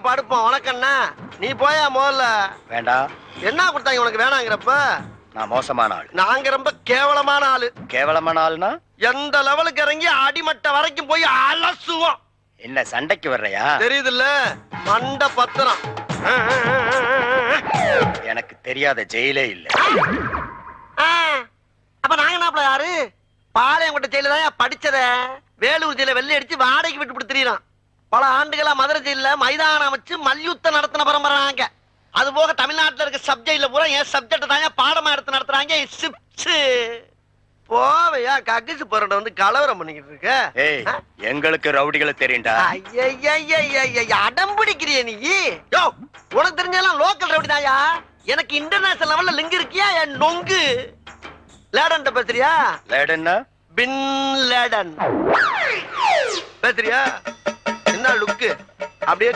படுப்போம் உனக்கண்ணா நீ போயா முதல்ல. வேண்டாம். என்ன கொடுத்தாங்க உனக்கு வேணாங்கிறப்ப? நான் மோசமான ஆள். நாங்க ரொம்ப கேவலமான ஆளு. கேவலமான ஆளுனா எந்த லெவலுக்கு இறங்கி அடிமட்ட வரைக்கும் போய் அலசுவோம். என்ன சண்டைக்கு வர்றையா? தெரியுதுல்ல மண்ட பத்திரம். எனக்கு தெரியாத ஜெயிலே இல்ல. அப்ப நாங்க என்ன யாரு? பாளையங்கோட்டை ஜெயில தான் படிச்சத. வேலூர் ஜெயில வெள்ளை அடிச்சு வாடகைக்கு விட்டு கொடுத்துறான். பல ஆண்டுகளா மதுரை ஜெயில மைதானம் அமைச்சு மல்யுத்தம் நடத்தின பரம்பரை நாங்க. அது போக தமிழ்நாட்டுல இருக்க சப்ஜெக்ட்ல பூரா என் சப்ஜெக்ட் தாங்க பாடமா எடுத்து நடத்துறாங்க. போவையா கக்கிச்சு போறத வந்து கலவரம் பண்ணிக்கிட்டு இருக்க. ஏய் எங்களுக்கு ரவுடிகளை தெரியும்டா. அடம் பிடிக்கிறிய நீ? யோ உனக்கு தெரிஞ்செல்லாம் லோக்கல் ரவுடி தாயா. எனக்கு இன்டர்நேஷனல் லெவல்ல லிங்க் இருக்கியா? என் நொங்கு லேடன் பேசுறியா? லேடன்னா பின் லேடன் பேசுறியா? என்ன லுக்கு அப்படியே